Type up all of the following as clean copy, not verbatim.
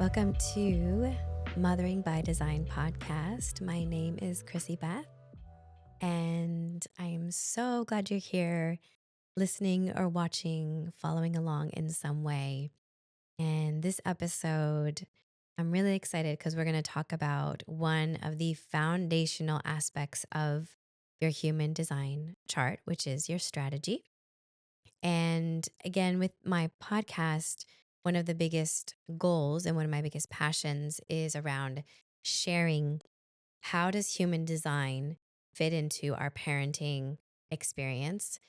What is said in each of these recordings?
Welcome to Mothering by Design podcast. My name is Chrissy Beth, and I am so glad you're here listening or watching, following along in some way. And this episode, I'm really excited because we're going to talk about one of the foundational aspects of your human design chart, which is your strategy. And again, with my podcast, one of the biggest goals and one of my biggest passions is around sharing how does human design fit into our parenting experience?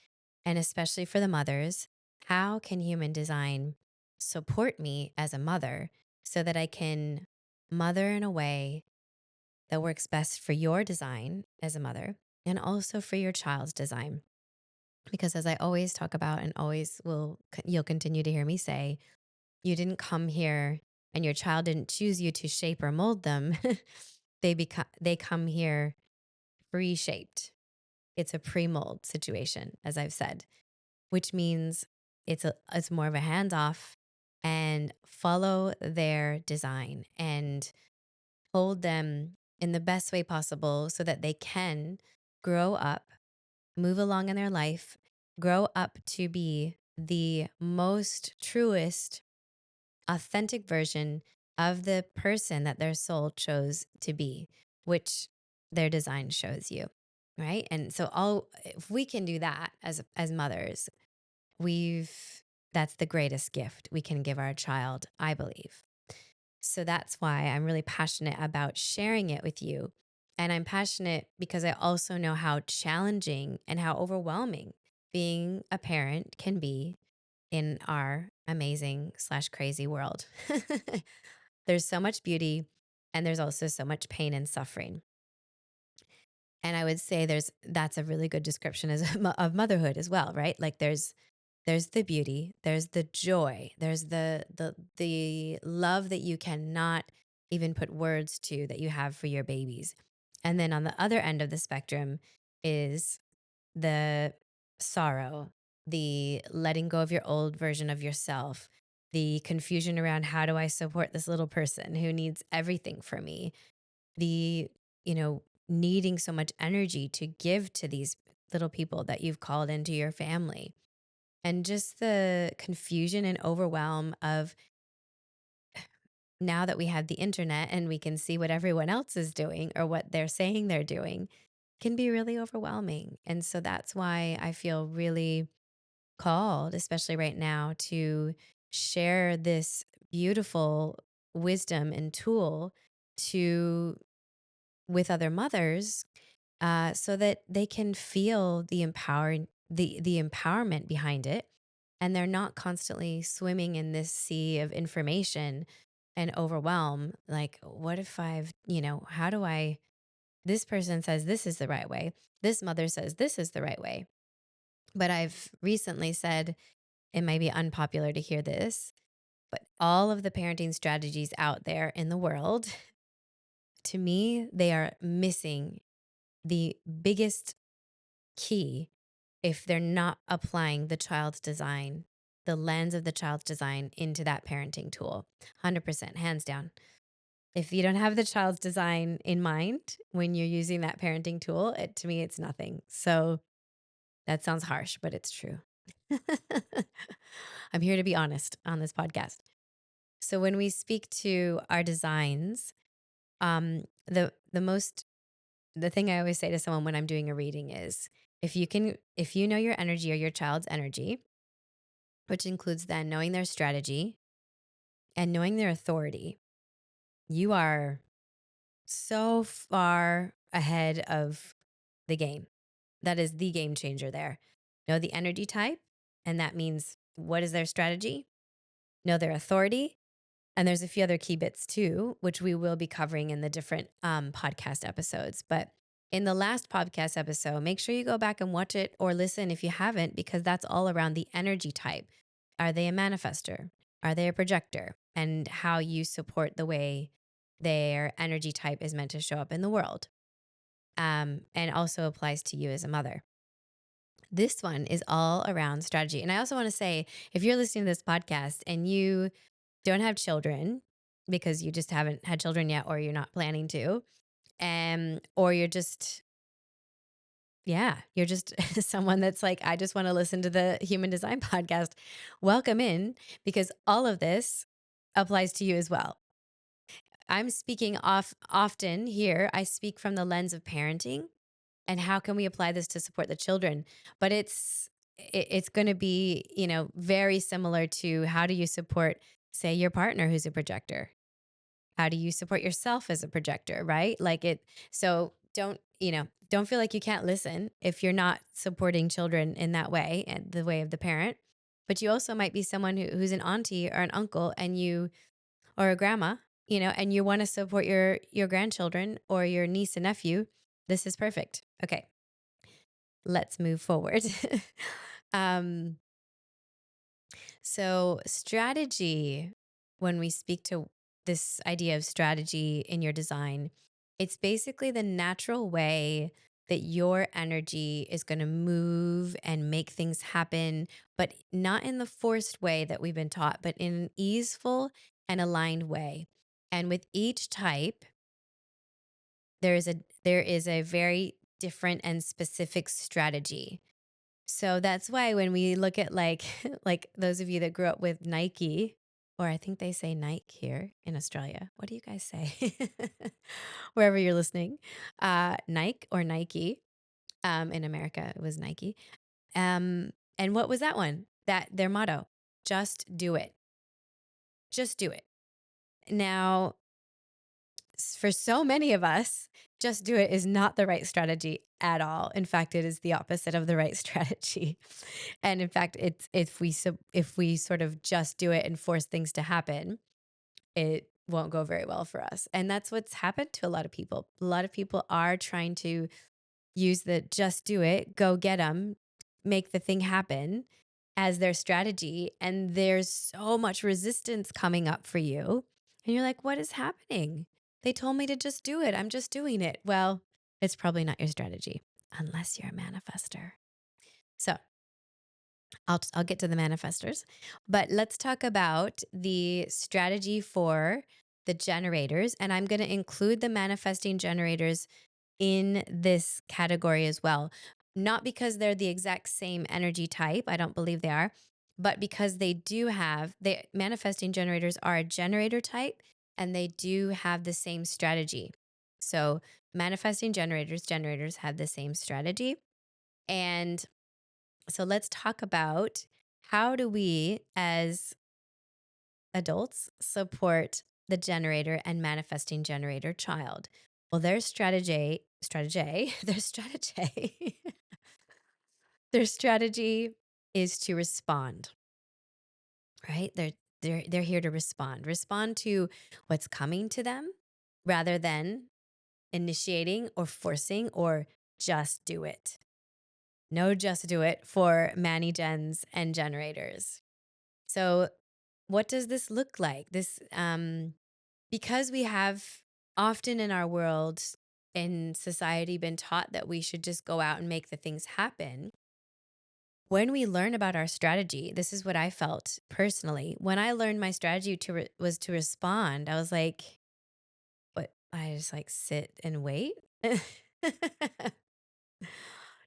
And especially for the mothers, how can human design support me as a mother so that I can mother in a way that works best for your design as a mother and also for your child's design? Because as I always talk about and always you'll continue to hear me say, you didn't come here and your child didn't choose you to shape or mold them. They come here pre-shaped. It's a pre-mold situation, as I've said, which means it's more of a hands off and follow their design and hold them in the best way possible so that they can grow up, move along in their life, grow up to be the most truest, authentic version of the person that their soul chose to be, which their design shows you, right? And so all if we can do that as mothers, we've that's the greatest gift we can give our child, I believe. So that's why I'm really passionate about sharing it with you. And I'm passionate because I also know how challenging and how overwhelming being a parent can be in our amazing slash crazy world. There's so much beauty and there's also so much pain and suffering. And I would say that's a really good description of motherhood as well, right? Like there's the beauty, there's the joy, there's the love that you cannot even put words to that you have for your babies. And then on the other end of the spectrum is the sorrow, the letting go of your old version of yourself, the confusion around how do I support this little person who needs everything from me, the, you know, needing so much energy to give to these little people that you've called into your family. And just the confusion and overwhelm of now that we have the internet and we can see what everyone else is doing or what they're saying they're doing can be really overwhelming. And so that's why I feel really called, especially right now, to share this beautiful wisdom and tool to with other mothers so that they can feel the empowerment behind it, and they're not constantly swimming in this sea of information and overwhelm. Like, what if how do I? This person says this is the right way. This mother says this is the right way. But I've recently said it might be unpopular to hear this, but all of the parenting strategies out there in the world, to me, they are missing the biggest key if they're not applying the child's design, the lens of the child's design into that parenting tool. 100%, hands down. If you don't have the child's design in mind when you're using that parenting tool, to me, it's nothing. So that sounds harsh, but it's true. I'm here to be honest on this podcast. So when we speak to our designs, the thing I always say to someone when I'm doing a reading is if you know your energy or your child's energy, which includes then knowing their strategy and knowing their authority, you are so far ahead of the game. That is the game changer there. Know the energy type, and that means what is their strategy? Know their authority. And there's a few other key bits too, which we will be covering in the different podcast episodes. But in the last podcast episode, make sure you go back and watch it or listen if you haven't, because that's all around the energy type. Are they a manifester? Are they a projector? And how you support the way their energy type is meant to show up in the world. And also applies to you as a mother. This one is all around strategy. And I also want to say, if you're listening to this podcast and you don't have children, because you just haven't had children yet, or you're not planning to. Or you're just, yeah, you're just someone that's like, I just want to listen to the human design podcast. Welcome in, because all of this applies to you as well. I'm speaking off often here. I speak from the lens of parenting and how can we apply this to support the children. But it's going to be, very similar to how do you support, say, your partner who's a projector. How do you support yourself as a projector, right? Like it, so don't feel like you can't listen if you're not supporting children in that way and the way of the parent. But you also might be someone who's an auntie or an uncle, and you, or a grandma, and you want to support your grandchildren or your niece and nephew. This is perfect. Okay, let's move forward. um, so, strategy, when we speak to this idea of strategy in your design, it's basically the natural way that your energy is going to move and make things happen, but not in the forced way that we've been taught, but in an easeful and aligned way. And with each type, there is a very different and specific strategy. So that's why when we look at like like those of you that grew up with Nike, or I think they say Nike here in Australia. What do you guys say? Wherever you're listening. Nike or Nike. In America it was Nike. And what was that one? That their motto, just do it. Just do it. Now, for so many of us, just do it is not the right strategy at all. In fact, it is the opposite of the right strategy. And in fact, it's if we sort of just do it and force things to happen, it won't go very well for us. And that's what's happened to a lot of people. A lot of people are trying to use the just do it, go get them, make the thing happen as their strategy. And there's so much resistance coming up for you. And you're like, what is happening? They told me to just do it. I'm just doing it. Well, it's probably not your strategy unless you're a manifester. So I'll get to the manifestors, but let's talk about the strategy for the generators. And I'm going to include the manifesting generators in this category as well. Not because they're the exact same energy type, I don't believe they are, but because the manifesting generators are a generator type and they do have the same strategy. So, manifesting generators have the same strategy. And so let's talk about how do we as adults support the generator and manifesting generator child. Well, their strategy, their strategy is to respond, right? They're here to respond to what's coming to them rather than initiating or forcing or just do it. No, just do it for Manny Gens and generators. So, what does this look like? Because we have often in our world, in society, been taught that we should just go out and make the things happen. When we learn about our strategy, this is what I felt personally. When I learned my strategy was to respond, I was like, "What? I just like sit and wait."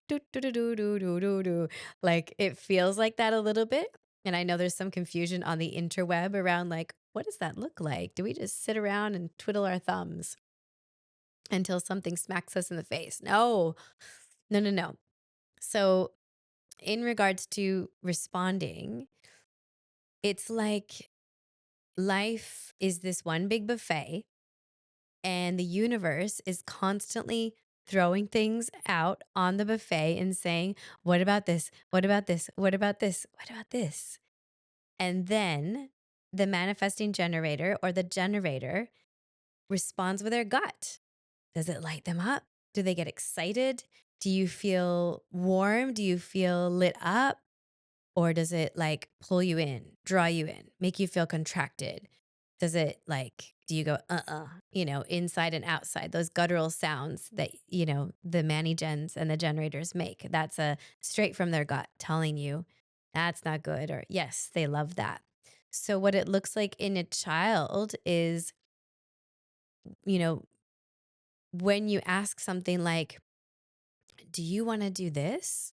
Do, do, do, do, do, do, do, do. Like it feels like that a little bit. And I know there's some confusion on the interweb around like, what does that look like? Do we just sit around and twiddle our thumbs until something smacks us in the face? No, no, no, no. So, in regards to responding, it's like life is this one big buffet, and the universe is constantly throwing things out on the buffet and saying, what about this? What about this? What about this? What about this? And then the manifesting generator or the generator responds with their gut. Does it light them up? Do they get excited? Do you feel warm? Do you feel lit up? Or does it like pull you in, draw you in, make you feel contracted? Does it like, do you go, inside and outside, those guttural sounds that, the Manny Gens and the generators make? That's a straight from their gut telling you that's not good, or yes, they love that. So, what it looks like in a child is, you know, when you ask something like, do you want to do this?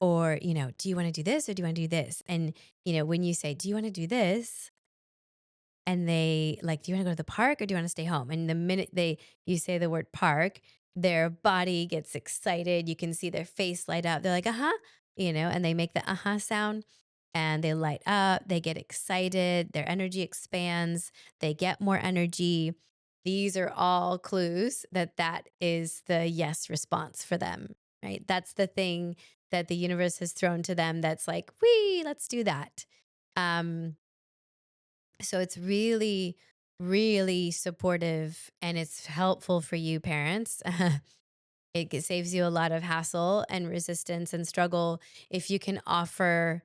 Or, do you want to do this or do you want to do this? And, when you say, do you want to do this? And they like, do you want to go to the park or do you want to stay home? And the minute you say the word park, their body gets excited. You can see their face light up. They're like, uh-huh, and they make the uh-huh sound and they light up, they get excited, their energy expands, they get more energy. These are all clues that that is the yes response for them, right? That's the thing that the universe has thrown to them that's like, "Wee, let's do that." Um so it's really, really supportive and it's helpful for you parents. Saves you a lot of hassle and resistance and struggle if you can offer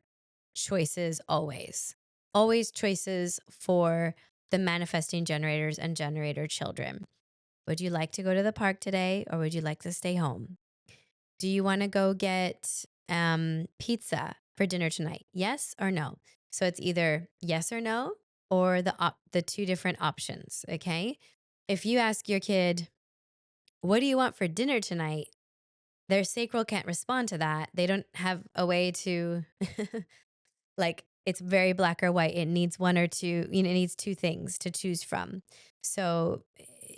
choices always. Always choices for the manifesting generators and generator children. Would you like to go to the park today or would you like to stay home? Do you want to go get pizza for dinner tonight? Yes or no? So it's either yes or no or the two different options, okay? If you ask your kid, "What do you want for dinner tonight?" Their sacral can't respond to that. They don't have a way to like it's very black or white. It needs one or two, it needs two things to choose from. So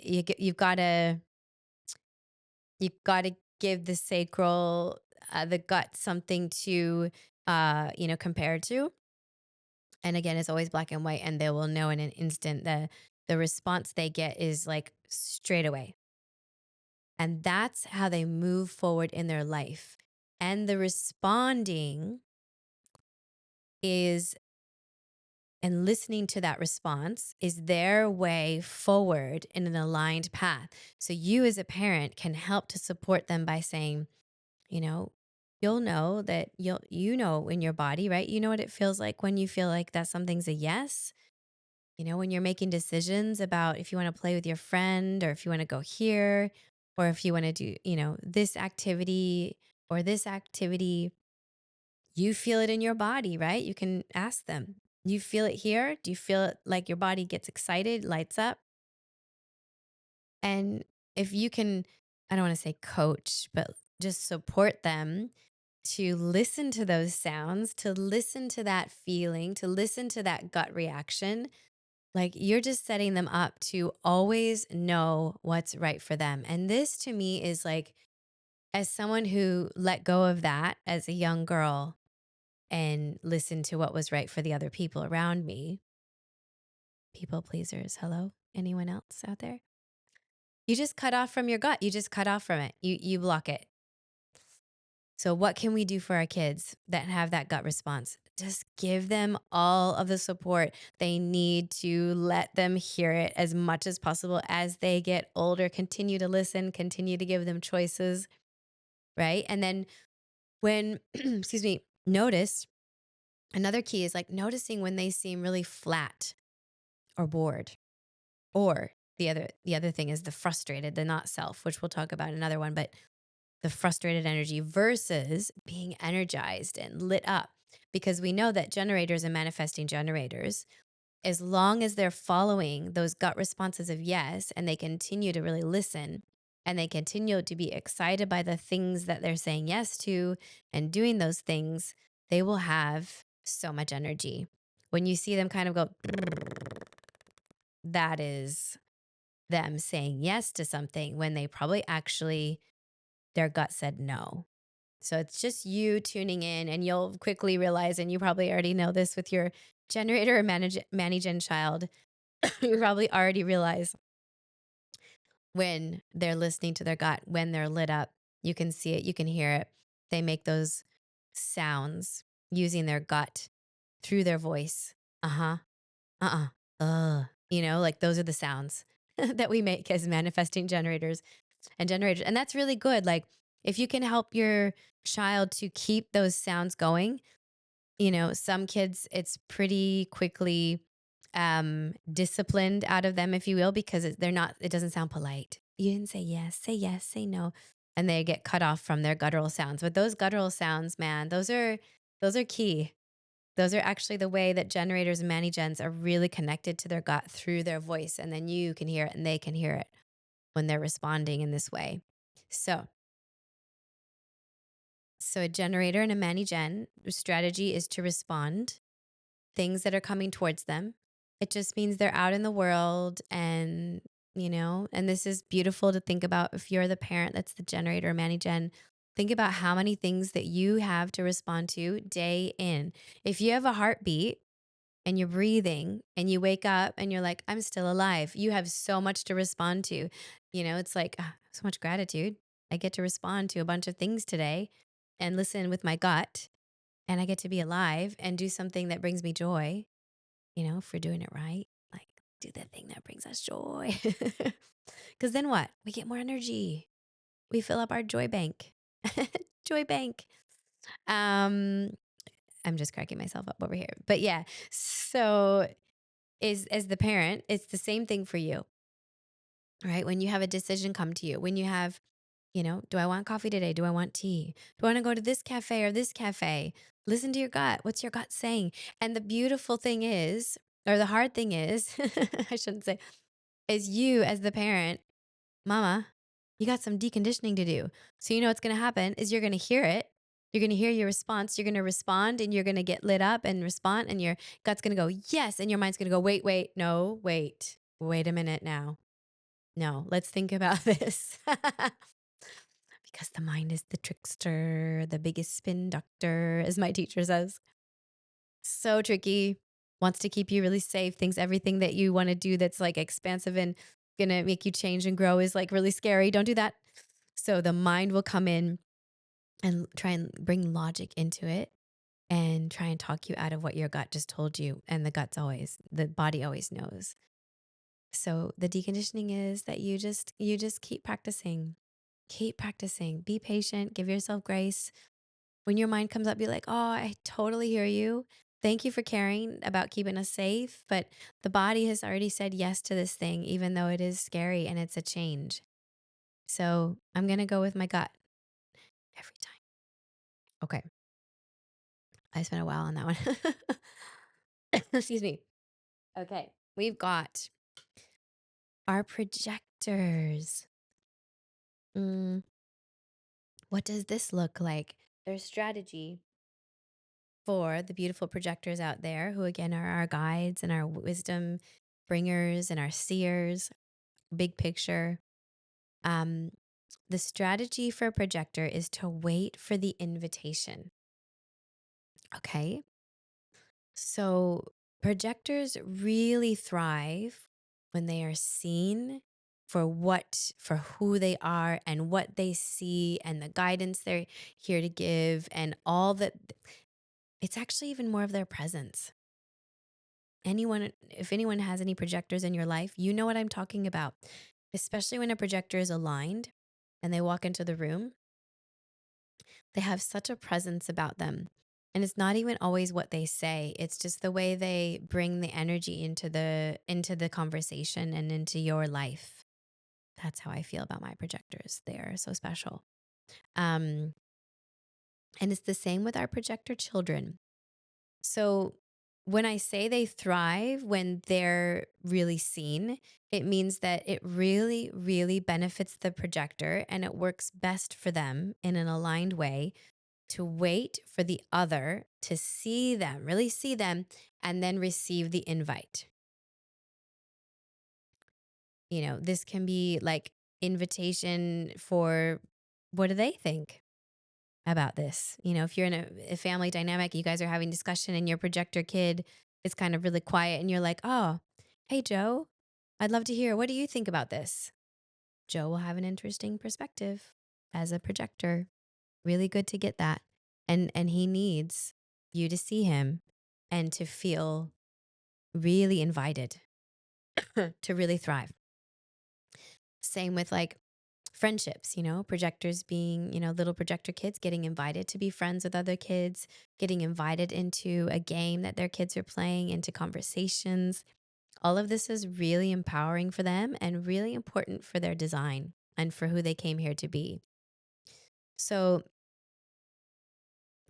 you've got to give the sacral, the gut something to, compare to. And again, it's always black and white, and they will know in an instant. The response they get is like straight away, and that's how they move forward in their life. And the responding is and listening to that response is their way forward in an aligned path. So you as a parent can help to support them by saying, you know, you'll know that you know in your body, right? You know what it feels like when you feel like that something's a yes. When you're making decisions about if you want to play with your friend or if you want to go here or if you want to do, this activity or this activity, you feel it in your body, right? You can ask them. You feel it here? Do you feel it like your body gets excited, lights up? And if you can, I don't want to say coach, but just support them to listen to those sounds, to listen to that feeling, to listen to that gut reaction, like you're just setting them up to always know what's right for them. And this to me is like, as someone who let go of that as a young girl and listened to what was right for the other people around me, people pleasers, hello? Anyone else out there? You just cut off from your gut. You just cut off from it. You block it. So what can we do for our kids that have that gut response? Just give them all of the support they need to let them hear it as much as possible as they get older. Continue to listen, continue to give them choices, right? And then when, excuse me, notice another key is like noticing when they seem really flat or bored. Or the other thing is the frustrated, the not self, which we'll talk about in another one, but the frustrated energy versus being energized and lit up. Because we know that generators and manifesting generators, as long as they're following those gut responses of yes, and they continue to really listen and they continue to be excited by the things that they're saying yes to and doing those things, they will have so much energy. When you see them kind of go, that is them saying yes to something when they probably actually, their gut said no. So it's just you tuning in, and you'll quickly realize, and you probably already know this with your generator or manage child, you probably already realize when they're listening to their gut, when they're lit up, you can see it, you can hear it. They make those sounds using their gut through their voice. Uh huh. Like those are the sounds that we make as manifesting generators. And that's really good. Like if you can help your child to keep those sounds going, some kids, it's pretty quickly disciplined out of them, if you will, because it doesn't sound polite. You didn't say yes, say no. And they get cut off from their guttural sounds. But those guttural sounds, man, those are key. Those are actually the way that generators and mani-gens are really connected to their gut through their voice. And then you can hear it and they can hear it when they're responding in this way. So, so a generator and a mani-gen strategy is to respond things that are coming towards them. It just means they're out in the world and, and this is beautiful to think about if you're the parent that's the generator or mani-gen. Think about how many things that you have to respond to day in. If you have a heartbeat and you're breathing and you wake up and you're like, I'm still alive, you have so much to respond to. It's like so much gratitude. I get to respond to a bunch of things today and listen with my gut, and I get to be alive and do something that brings me joy, if we're doing it right, like do the thing that brings us joy. Because then what? We get more energy. We fill up our joy bank. Joy bank. Um, I'm just cracking myself up over here. But yeah, so is as the parent, it's the same thing for you, right? When you have a decision come to you, when you have, do I want coffee today? Do I want tea? Do I want to go to this cafe or this cafe? Listen to your gut. What's your gut saying? And the beautiful thing is, or the hard thing is, I shouldn't say, is you as the parent, mama, you got some deconditioning to do. So you know what's going to happen is you're going to hear it. You're going to hear your response. You're going to respond and you're going to get lit up and respond. And your gut's going to go, yes. And your mind's going to go, wait, no, wait a minute now. No, let's think about this. Because the mind is the trickster, the biggest spin doctor, as my teacher says. So tricky, wants to keep you really safe, thinks everything that you want to do that's like expansive and gonna make you change and grow is like really scary. Don't do that. So the mind will come in and try and bring logic into it and try and talk you out of what your gut just told you. And the body always knows. So the deconditioning is that you just keep practicing. Keep practicing. Be patient. Give yourself grace. When your mind comes up, be like, oh, I totally hear you. Thank you for caring about keeping us safe. But the body has already said yes to this thing, even though it is scary and it's a change. So I'm going to go with my gut every time. Okay. I spent a while on that one. Excuse me. Okay. We've got our projectors. What does this look like? Their strategy for the beautiful projectors out there, who again are our guides and our wisdom bringers and our seers, big picture. Um, the strategy for a projector is to wait for the invitation. Okay. So projectors really thrive when they are seen for who they are and what they see and the guidance they're here to give and all that. It's actually even more of their presence. If anyone has any projectors in your life, you know what I'm talking about. Especially when a projector is aligned and they walk into the room, they have such a presence about them. And it's not even always what they say. It's just the way they bring the energy into the conversation and into your life. That's how I feel about my projectors. They are so special. Um, and it's the same with our projector children. So when I say they thrive when they're really seen, it means that it really, really benefits the projector and it works best for them in an aligned way to wait for the other to see them, really see them, and then receive the invite. This can be like invitation for what do they think about this? If you're in a family dynamic, you guys are having discussion and your projector kid is kind of really quiet and you're like, oh, hey, Joe, I'd love to hear. What do you think about this? Joe will have an interesting perspective as a projector. Really good to get that. And he needs you to see him and to feel really invited to really thrive. Same with like friendships, projectors being, little projector kids getting invited to be friends with other kids, getting invited into a game that their kids are playing, into conversations. All of this is really empowering for them and really important for their design and for who they came here to be. So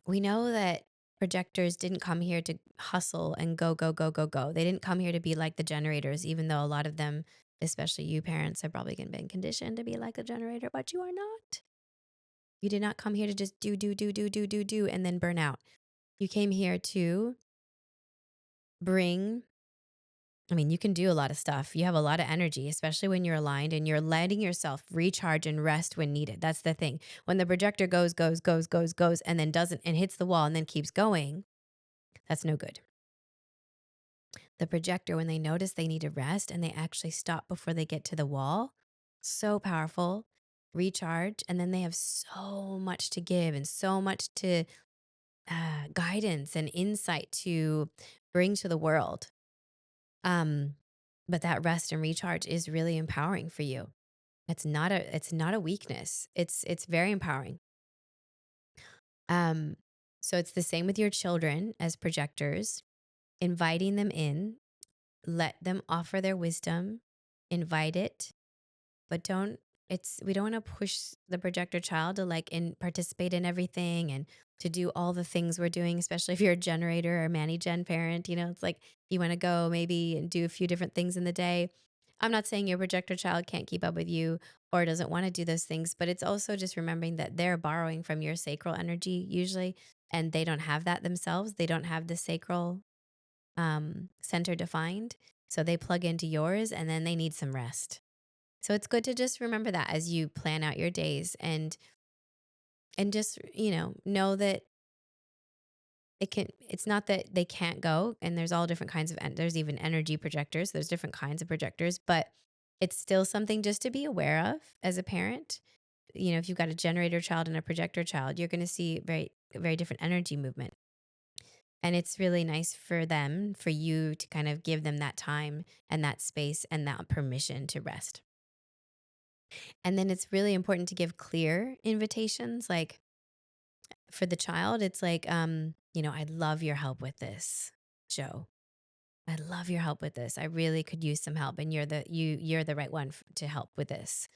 we know that Projectors didn't come here to hustle and go, go, go, go, go. They didn't come here to be like the generators, even though a lot of them, especially you parents, have probably been conditioned to be like a generator, but you are not. You did not come here to just do, do, do, do, do, do, do, and then burn out. You came here to bring, I mean, you can do a lot of stuff. You have a lot of energy, especially when you're aligned and you're letting yourself recharge and rest when needed. That's the thing. When the projector goes, goes, goes, goes, goes, and then doesn't and hits the wall and then keeps going, that's no good. The projector, when they notice they need to rest and they actually stop before they get to the wall, so powerful, recharge, and then they have so much to give and so much to guidance and insight to bring to the world. Um, but that rest and recharge is really empowering for you. It's not a weakness. It's very empowering. Um, so it's the same with your children as projectors, inviting them in, let them offer their wisdom, invite it, but don't it's we don't want to push the projector child to like in participate in everything and to do all the things we're doing, especially if you're a generator or manny gen parent. It's like you want to go maybe and do a few different things in the day. I'm not saying your projector child can't keep up with you or doesn't want to do those things, but it's also just remembering that they're borrowing from your sacral energy usually, and they don't have that themselves. They don't have the sacral center defined. So they plug into yours and then they need some rest. So it's good to just remember that as you plan out your days and just, know that it's not that they can't go, and there's all different kinds of there's even energy projectors, there's different kinds of projectors, but it's still something just to be aware of as a parent. If you've got a generator child and a projector child, you're going to see very very different energy movement. And it's really nice for them, for you to kind of give them that time and that space and that permission to rest. And then it's really important to give clear invitations. Like for the child, it's like, I'd love your help with this, Joe. I love your help with this. I really could use some help, and you're the right one to help with this.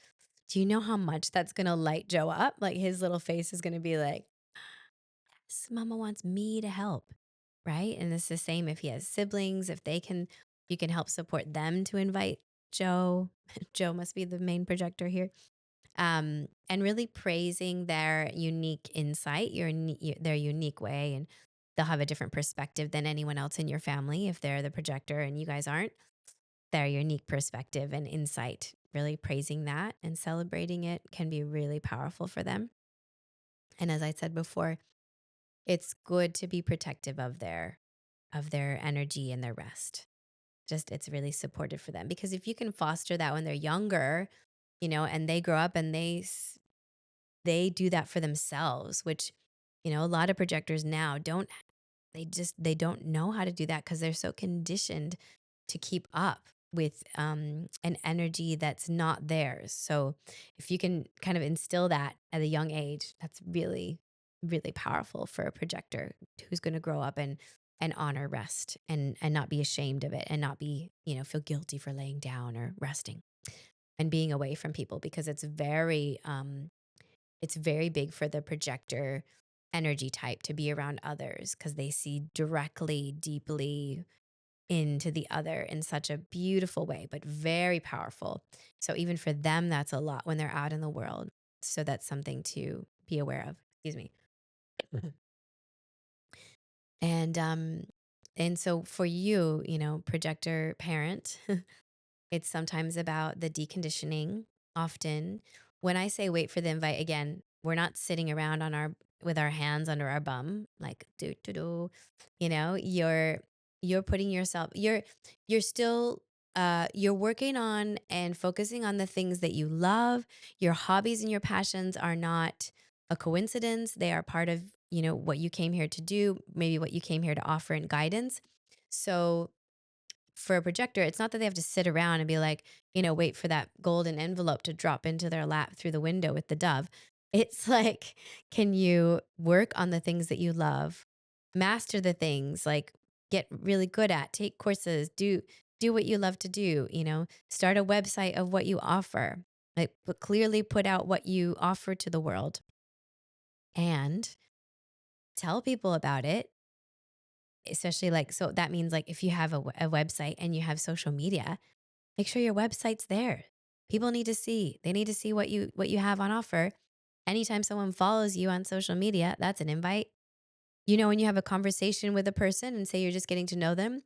Do you know how much that's gonna light Joe up? Like his little face is gonna be like, "Yes, Mama wants me to help," right? And it's the same if he has siblings. If you can help support them to invite Joe. Joe must be the main projector here. And really praising their unique insight, their unique way, and they'll have a different perspective than anyone else in your family if they're the projector and you guys aren't. Their unique perspective and insight, really praising that and celebrating it can be really powerful for them. And as I said before, it's good to be protective of their energy and their rest. Just it's really supportive for them because if you can foster that when they're younger, and they grow up and they do that for themselves, which, a lot of projectors now don't, they don't know how to do that because they're so conditioned to keep up with an energy that's not theirs. So if you can kind of instill that at a young age, that's really, really powerful for a projector who's going to grow up and honor rest and not be ashamed of it and not be, feel guilty for laying down or resting and being away from people because it's very big for the projector energy type to be around others because they see directly, deeply into the other in such a beautiful way, but very powerful. So even for them, that's a lot when they're out in the world. So that's something to be aware of. Excuse me. And so for you, projector parent, it's sometimes about the deconditioning. Often, when I say wait for the invite, again, we're not sitting around on our with our hands under our bum, like do do do. You're putting yourself. You're still you're working on and focusing on the things that you love. Your hobbies and your passions are not a coincidence. They are part of what you came here to do. Maybe what you came here to offer in guidance. So for a projector, it's not that they have to sit around and be like, wait for that golden envelope to drop into their lap through the window with the dove. It's like, can you work on the things that you love, master the things, like get really good at, take courses, do what you love to do, start a website of what you offer, like but clearly put out what you offer to the world and tell people about it especially like, so that means like if you have a website and you have social media, make sure your website's there. People need to see. They need to see what you have on offer. Anytime someone follows you on social media, that's an invite. When you have a conversation with a person and say you're just getting to know them,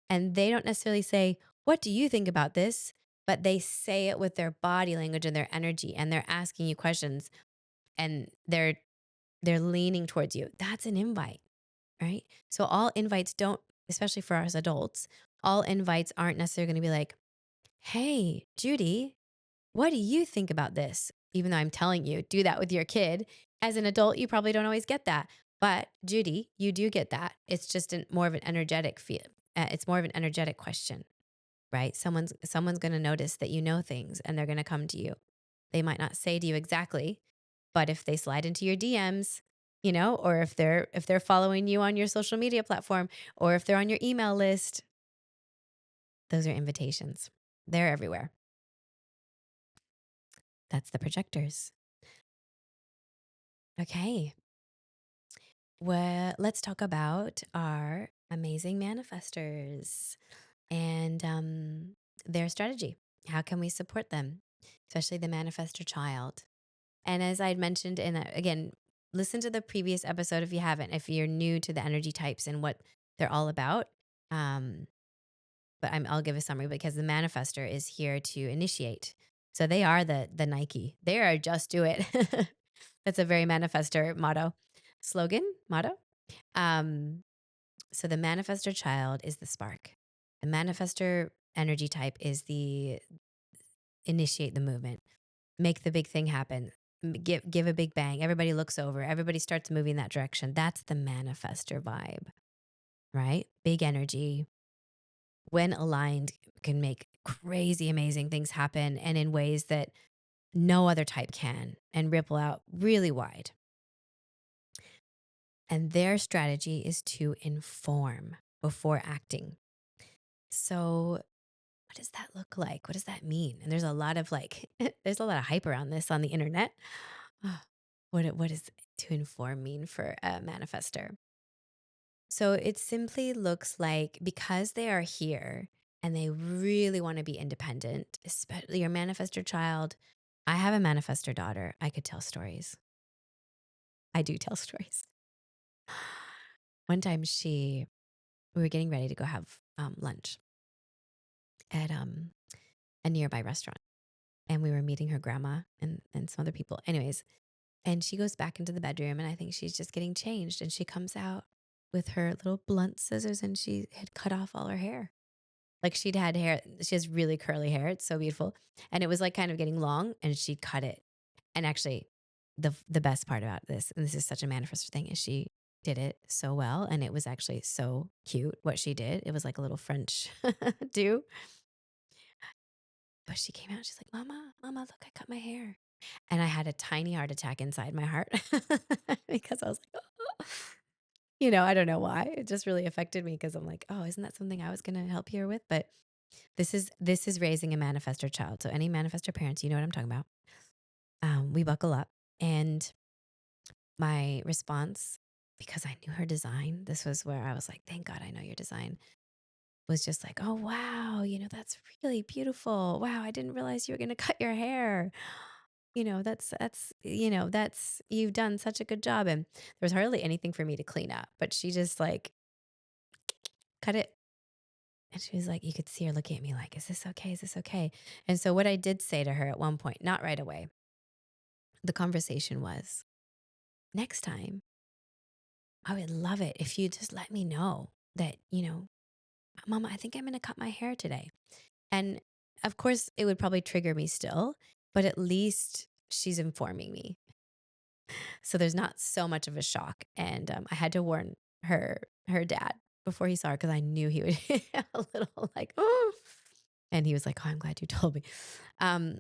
and they don't necessarily say, "What do you think about this?" But they say it with their body language and their energy, and they're asking you questions, and they're leaning towards you. That's an invite, right? So all invites don't, especially for us adults, all invites aren't necessarily going to be like, "Hey, Judy, what do you think about this?" Even though I'm telling you, do that with your kid. As an adult, you probably don't always get that. But Judy, you do get that. It's just more of an energetic feel. It's more of an energetic question, right? Someone's going to notice that you know things and they're going to come to you. They might not say to you exactly, but if they slide into your DMs, or if they're following you on your social media platform, or if they're on your email list, those are invitations. They're everywhere. That's the projectors. Okay. Well, let's talk about our amazing manifestors and their strategy. How can we support them, especially the manifestor child? And as I'd mentioned, again, listen to the previous episode if you haven't, if you're new to the energy types and what they're all about. Um, but I'll give a summary because the manifestor is here to initiate. So they are the Nike. They are just do it. That's a very manifestor motto. Um, so the manifestor child is the spark. The manifestor energy type is the initiate the movement, make the big thing happen, give a big bang. Everybody looks over. Everybody starts moving that direction. That's the manifestor vibe, right? Big energy. When aligned, can make crazy, amazing things happen and in ways that no other type can and ripple out really wide. And their strategy is to inform before acting. So, what does that look like? What does that mean? And there's a lot of there's a lot of hype around this on the internet. Ah, what does to inform mean for a manifester? So it simply looks like because they are here and they really want to be independent, especially your manifestor child. I have a manifestor daughter. I could tell stories. I do tell stories. One time we were getting ready to go have lunch at a nearby restaurant. And we were meeting her grandma and some other people. Anyways, and she goes back into the bedroom and I think she's just getting changed. And she comes out with her little blunt scissors and she had cut off all her hair. Like she'd had hair, she has really curly hair. It's so beautiful. And it was like kind of getting long and she cut it. And actually, the best part about this, and this is such a manifestor thing, is she did it so well. And it was actually so cute what she did. It was like a little French do. But she came out, she's like, Mama, look, I cut my hair. And I had a tiny heart attack inside my heart because I was like, oh. I don't know why. It just really affected me because I'm like, oh, isn't that something I was going to help here with? But this is raising a manifestor child. So any manifestor parents, you know what I'm talking about. We buckle up. And my response, because I knew her design, this was where I was like, thank God I know your design, was just like, oh, wow, that's really beautiful. Wow, I didn't realize you were going to cut your hair. That's you've done such a good job. And there was hardly anything for me to clean up, but she just like cut it. And she was like, you could see her looking at me like, is this okay? Is this okay? And so what I did say to her at one point, not right away, the conversation was, next time, I would love it if you just let me know that, Mama, I think I'm going to cut my hair today. And of course, it would probably trigger me still, but at least she's informing me. So there's not so much of a shock. And I had to warn her dad before he saw her because I knew he would a little like, oh. And he was like, oh, I'm glad you told me. Um,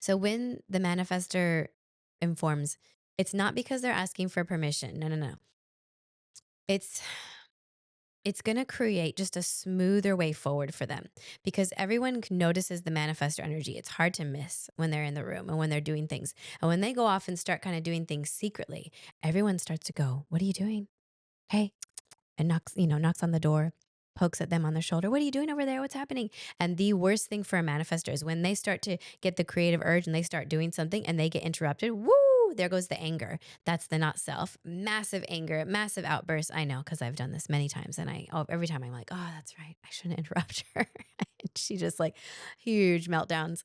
so when the manifester informs, it's not because they're asking for permission. No, no, no. It's going to create just a smoother way forward for them because everyone notices the manifestor energy. It's hard to miss when they're in the room and when they're doing things. And when they go off and start kind of doing things secretly, everyone starts to go, what are you doing? Hey, and knocks on the door, pokes at them on the shoulder. What are you doing over there? What's happening? And the worst thing for a manifestor is when they start to get the creative urge and they start doing something and they get interrupted. Woo! There goes the anger. That's the not self. Massive anger, massive outburst. I know because I've done this many times, and every time I'm like, oh, that's right. I shouldn't interrupt her. And she just like huge meltdowns.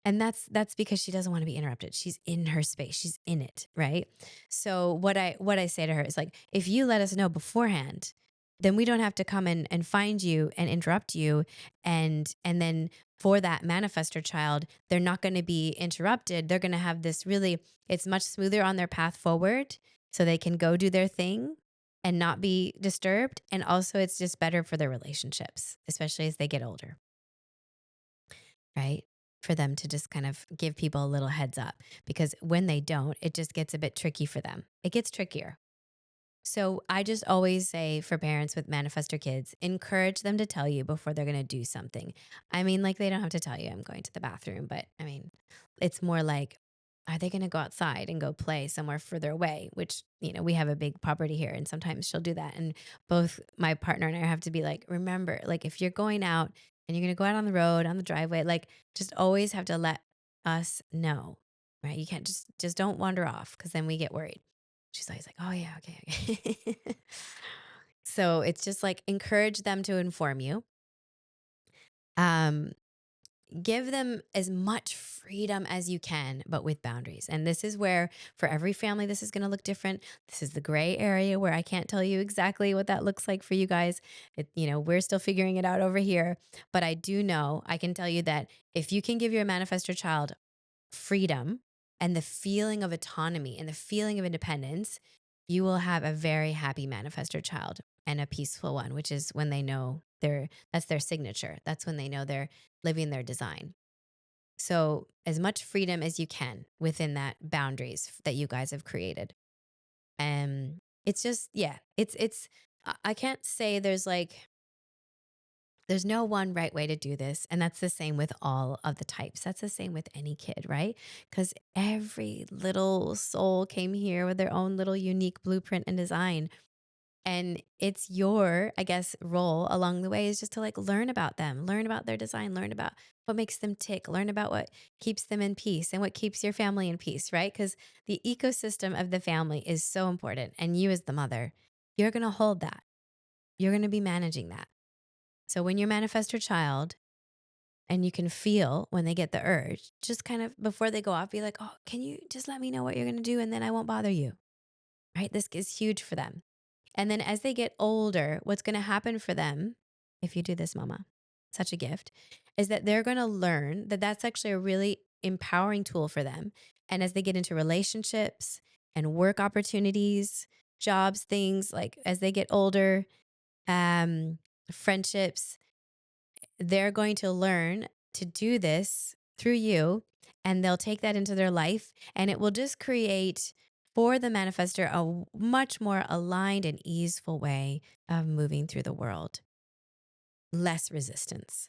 And that's because she doesn't want to be interrupted. She's in her space. She's in it, right? So what I say to her is like, if you let us know beforehand, then we don't have to come in and find you and interrupt you. And then for that manifestor child, they're not going to be interrupted. They're going to have this really, it's much smoother on their path forward so they can go do their thing and not be disturbed. And also it's just better for their relationships, especially as they get older, right? For them to just kind of give people a little heads up because when they don't, it just gets a bit tricky for them. It gets trickier. So I just always say for parents with manifestor kids, encourage them to tell you before they're going to do something. I mean, like they don't have to tell you I'm going to the bathroom, but I mean, it's more like, are they going to go outside and go play somewhere further away? Which, we have a big property here and sometimes she'll do that. And both my partner and I have to be like, remember, like if you're going out and you're going to go out on the road, on the driveway, like just always have to let us know, right? You can't just don't wander off because then we get worried. She's always like, "Oh yeah, okay, okay." So it's just like encourage them to inform you. Um, Give them as much freedom as you can, but with boundaries. And this is where, for every family, this is going to look different. This is the gray area where I can't tell you exactly what that looks like for you guys. We're still figuring it out over here. But I do know, I can tell you that if you can give your manifestor child freedom and the feeling of autonomy and the feeling of independence, you will have a very happy manifestor child and a peaceful one, which is when they know that's their signature. That's when they know they're living their design. So, as much freedom as you can within that boundaries that you guys have created. It's just, yeah, it's I can't say there's no one right way to do this. And that's the same with all of the types. That's the same with any kid, right? Because every little soul came here with their own little unique blueprint and design. And it's your, I guess, role along the way is just to like learn about them, learn about their design, learn about what makes them tick, learn about what keeps them in peace and what keeps your family in peace, right? Because the ecosystem of the family is so important. And you, as the mother, you're going to hold that. You're going to be managing that. So when you manifest your child and you can feel when they get the urge, just kind of before they go off, be like, oh, can you just let me know what you're going to do? And then I won't bother you, right? This is huge for them. And then as they get older, what's going to happen for them, if you do this, mama, such a gift, is that they're going to learn that that's actually a really empowering tool for them. And as they get into relationships and work opportunities, jobs, things like as they get older, friendships, they're going to learn to do this through you and they'll take that into their life and it will just create for the manifestor a much more aligned and easeful way of moving through the world. Less resistance,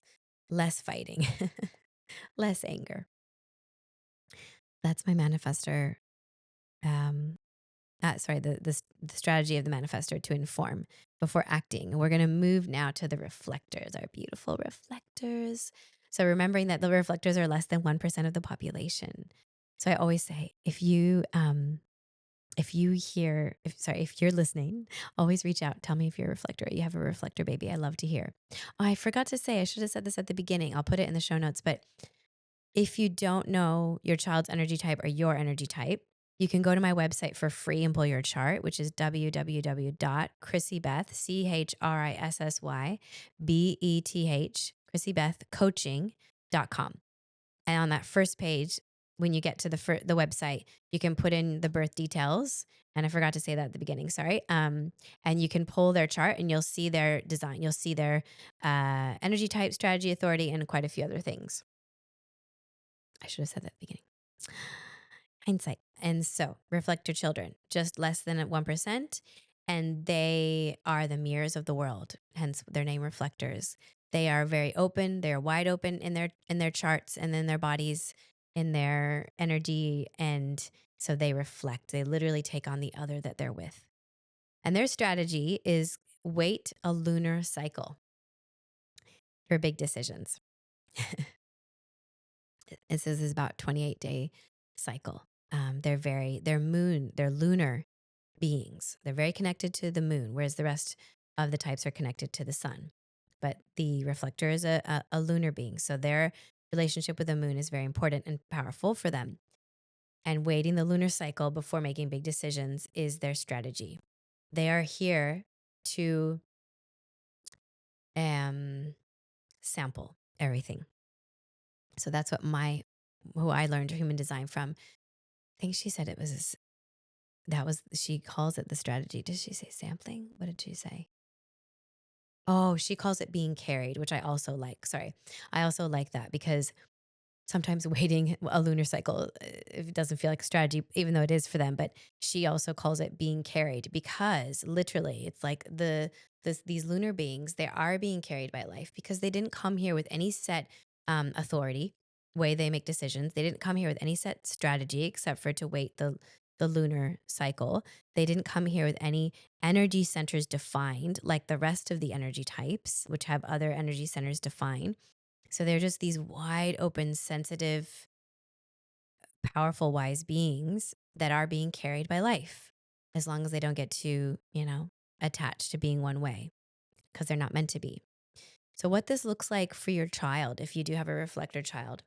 less fighting, less anger. That's my manifestor. Um, sorry, the strategy of the manifestor to inform before acting. And we're going to move now to the reflectors, our beautiful reflectors. So remembering that the reflectors are less than 1% of the population. So I always say, if you're listening, always reach out. Tell me if you're a reflector. You have a reflector baby. I love to hear. Oh, I forgot to say, I should have said this at the beginning. I'll put it in the show notes. But if you don't know your child's energy type or your energy type, you can go to my website for free and pull your chart, which is www.chrissybeth, ChrissysYBETH, ChrissybethCoaching.com. And on that first page, when you get to the website, you can put in the birth details. And I forgot to say that at the beginning, sorry. And you can pull their chart and you'll see their design. You'll see their energy type, strategy, authority, and quite a few other things. I should have said that at the beginning. Hindsight. And so, reflector children, just less than 1%. And they are the mirrors of the world, hence their name reflectors. They are very open. They're wide open in their charts and in their bodies, in their energy. And so they reflect. They literally take on the other that they're with. And their strategy is wait a lunar cycle for big decisions. This is about 28-day cycle. They're lunar beings. They're very connected to the moon, whereas the rest of the types are connected to the sun. But the reflector is a lunar being. So their relationship with the moon is very important and powerful for them. And waiting the lunar cycle before making big decisions is their strategy. They are here to um, sample everything. So that's who I learned human design from. I think she said it was she calls it the strategy. Did she say sampling? What did she say? Oh, she calls it being carried, which I also like. Sorry. I also like that because sometimes waiting a lunar cycle, it doesn't feel like a strategy, even though it is for them. But she also calls it being carried because literally it's like these lunar beings, they are being carried by life because they didn't come here with any set authority, way they make decisions. They didn't come here with any set strategy except for to wait the lunar cycle. They didn't come here with any energy centers defined like the rest of the energy types, which have other energy centers defined. So they're just these wide open, sensitive, powerful, wise beings that are being carried by life as long as they don't get too, attached to being one way because they're not meant to be. So, what this looks like for your child, if you do have a reflector child,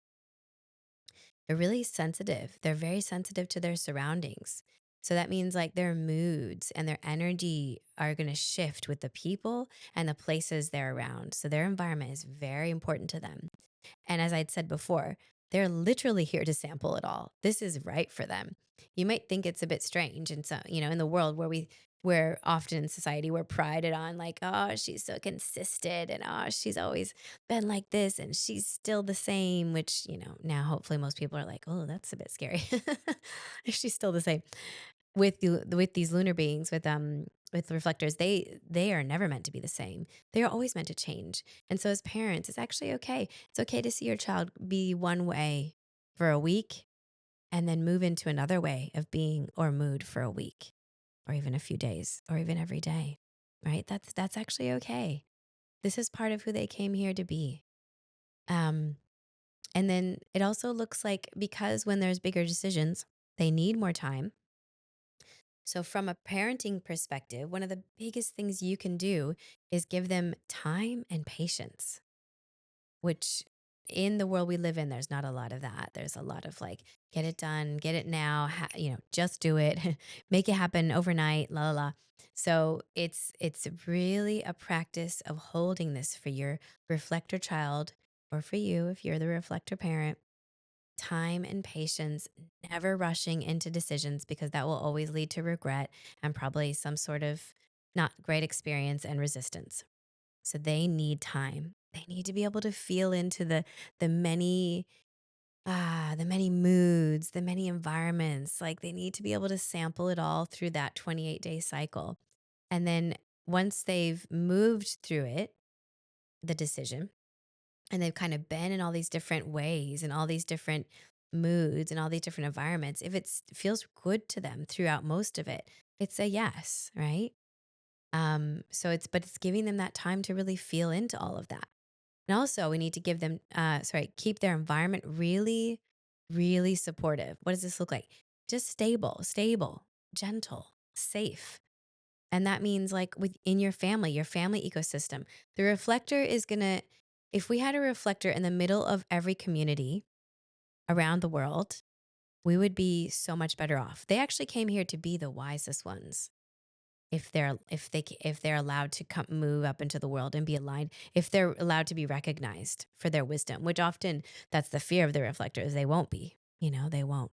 they're really sensitive. They're very sensitive to their surroundings. So that means like their moods and their energy are going to shift with the people and the places they're around. So their environment is very important to them. And as I'd said before, they're literally here to sample it all. This is right for them. You might think it's a bit strange. And so, in the world where often in society we're prided on like, oh, she's so consistent and oh, she's always been like this and she's still the same, which, now hopefully most people are like, oh, that's a bit scary. If she's still the same with these lunar beings with reflectors, they are never meant to be the same. They are always meant to change. And so as parents, it's actually okay. It's okay to see your child be one way for a week and then move into another way of being or mood for a week or even a few days or even every day. Right? That's actually okay. This is part of who they came here to be. Um and then it also looks like because when there's bigger decisions, they need more time. So, from a parenting perspective, one of the biggest things you can do is give them time and patience, which in the world we live in, there's not a lot of that. There's a lot of like, get it done, get it now, just do it, make it happen overnight, la la la. So it's really a practice of holding this for your reflector child or for you if you're the reflector parent, time and patience, never rushing into decisions because that will always lead to regret and probably some sort of not great experience and resistance. So they need time. They need to be able to feel into the many the many moods, the many environments. Like they need to be able to sample it all through that 28-day cycle. And then once they've moved through it, the decision, and they've kind of been in all these different ways and all these different moods and all these different environments, if it feels good to them throughout most of it, it's a yes, right? But it's giving them that time to really feel into all of that. And also we need to give them, keep their environment really, really supportive. What does this look like? Just stable, gentle, safe. And that means like within your family ecosystem, the reflector is going to, if we had a reflector in the middle of every community around the world, we would be so much better off. They actually came here to be the wisest ones. If they're allowed to come move up into the world and be aligned, if they're allowed to be recognized for their wisdom, which often that's the fear of the reflectors, they won't be, they won't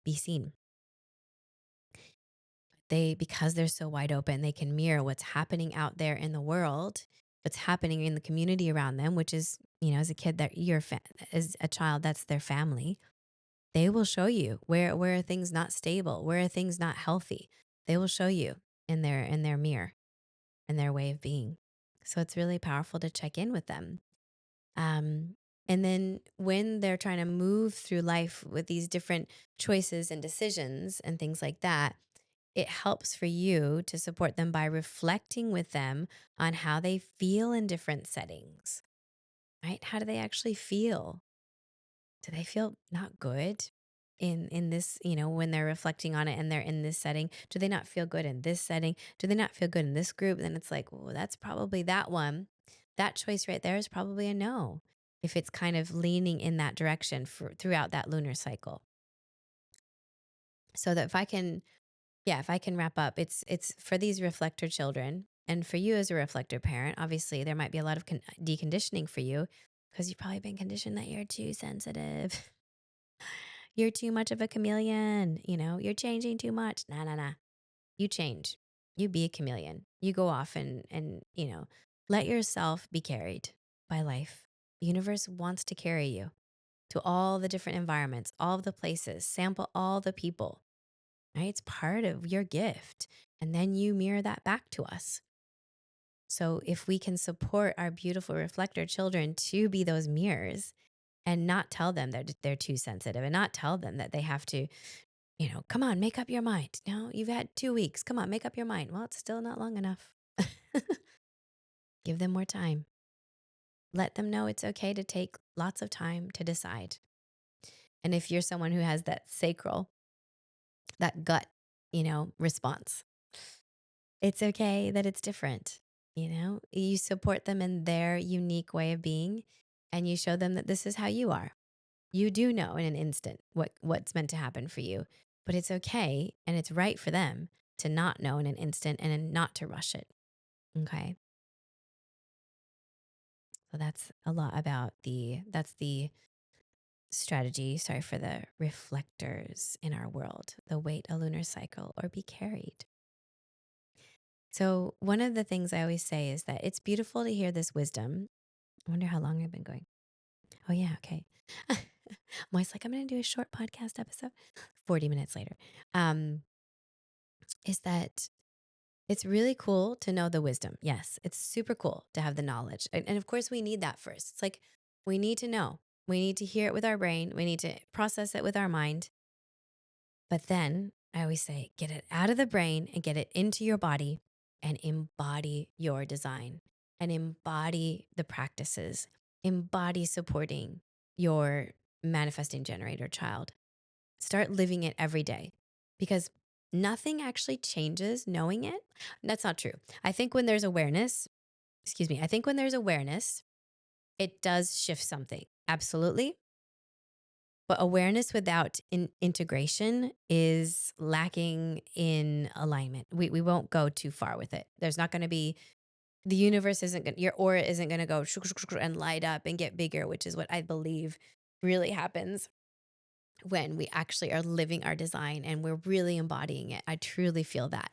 be seen. Because they're so wide open, they can mirror what's happening out there in the world, what's happening in the community around them, which is, as a kid, as a child, that's their family. They will show you where are things not stable, where are things not healthy. They will show you in their mirror, in their way of being. So it's really powerful to check in with them. Um, and then when they're trying to move through life with these different choices and decisions and things like that, it helps for you to support them by reflecting with them on how they feel in different settings, right? How do they actually feel? Do they feel not good in this, when they're reflecting on it and they're in this setting? Do they not feel good in this setting? Do they not feel good in this group? Then it's like, well, that's probably that one. That choice right there is probably a no if it's kind of leaning in that direction throughout that lunar cycle. So that if I can wrap up, it's for these reflector children and for you as a reflector parent. Obviously, there might be a lot of deconditioning for you because you've probably been conditioned that you're too sensitive. You're too much of a chameleon. You're changing too much. Nah, nah, nah. You change. You be a chameleon. You go off and let yourself be carried by life. The universe wants to carry you to all the different environments, all of the places, sample all the people, right? It's part of your gift. And then you mirror that back to us. So if we can support our beautiful reflector children to be those mirrors and not tell them they're too sensitive and not tell them that they have to, come on, make up your mind. No, you've had 2 weeks. Come on, make up your mind. Well, it's still not long enough. Give them more time. Let them know it's okay to take lots of time to decide. And if you're someone who has that sacral, that gut, response, it's okay that it's different. You support them in their unique way of being and you show them that this is how you are. You do know in an instant what's meant to happen for you, but it's okay and it's right for them to not know in an instant and then not to rush it. Okay. So that's a lot about that's the strategy, sorry, for the reflectors in our world, the wait a lunar cycle or be carried. So one of the things I always say is that it's beautiful to hear this wisdom. I wonder how long I've been going. Oh yeah, okay. I'm always like, I'm gonna do a short podcast episode. 40 minutes later. Um, is that it's really cool to know the wisdom. Yes, it's super cool to have the knowledge. And of course, we need that first. It's like we need to know, we need to hear it with our brain, we need to process it with our mind. But then I always say, get it out of the brain and get it into your body and embody your design and embody the practices, embody supporting your manifesting generator child. Start living it every day because nothing actually changes knowing it. That's not true. I think when there's awareness, excuse me, I think when there's awareness, it does shift something. Absolutely. But awareness without integration is lacking in alignment. We won't go too far with it. There's not going to be, the universe isn't going to, your aura isn't going to go and light up and get bigger, which is what I believe really happens when we actually are living our design and we're really embodying it. I truly feel that.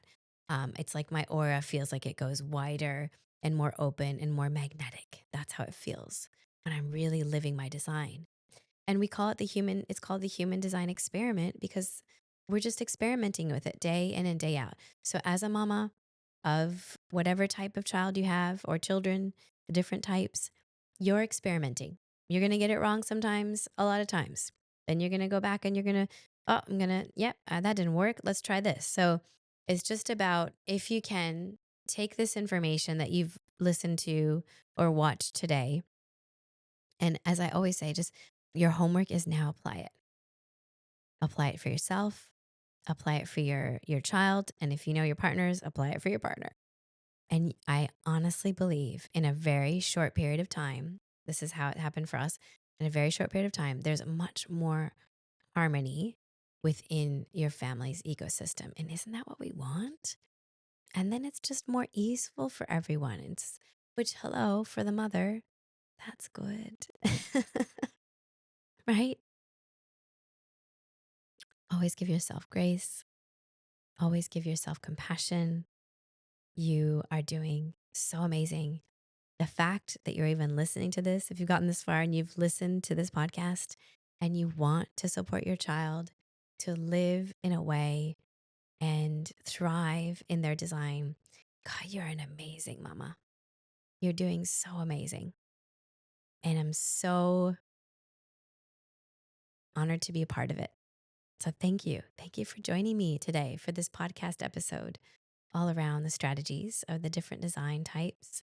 It's like my aura feels like it goes wider and more open and more magnetic. That's how it feels when I'm really living my design. And we call it it's called the human design experiment because we're just experimenting with it day in and day out. So as a mama of whatever type of child you have or children, the different types, you're experimenting. You're going to get it wrong sometimes, a lot of times. Then you're going to go back and you're going to, that didn't work. Let's try this. So it's just about if you can take this information that you've listened to or watched today. And as I always say, just your homework is now apply it. Apply it for yourself, apply it for your child, and if you know your partners, apply it for your partner. And I honestly believe in a very short period of time, this is how it happened for us. In a very short period of time, there's much more harmony within your family's ecosystem. And isn't that what we want? And then it's just more easeful for everyone. Which, hello, for the mother, that's good. Right? Always give yourself grace. Always give yourself compassion. You are doing so amazing. The fact that you're even listening to this, if you've gotten this far and you've listened to this podcast and you want to support your child to live in a way and thrive in their design, God, you're an amazing mama. You're doing so amazing. And I'm so honored to be a part of it. So thank you. Thank you for joining me today for this podcast episode all around the strategies of the different design types,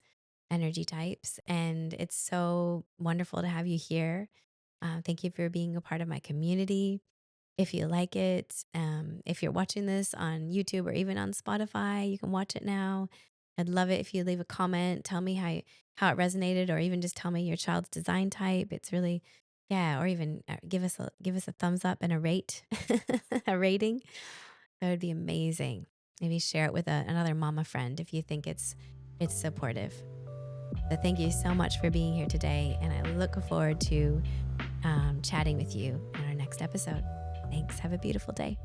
energy types. And it's so wonderful to have you here. Thank you for being a part of my community. If you like it, if you're watching this on YouTube or even on Spotify, you can watch it now. I'd love it if you leave a comment, tell me how it resonated, or even just tell me your child's design type. It's really, yeah, or even give us a thumbs up and a rate, a rating. That would be amazing. Maybe share it with another mama friend if you think it's supportive. So thank you so much for being here today, and I look forward to chatting with you on our next episode. Thanks. Have a beautiful day.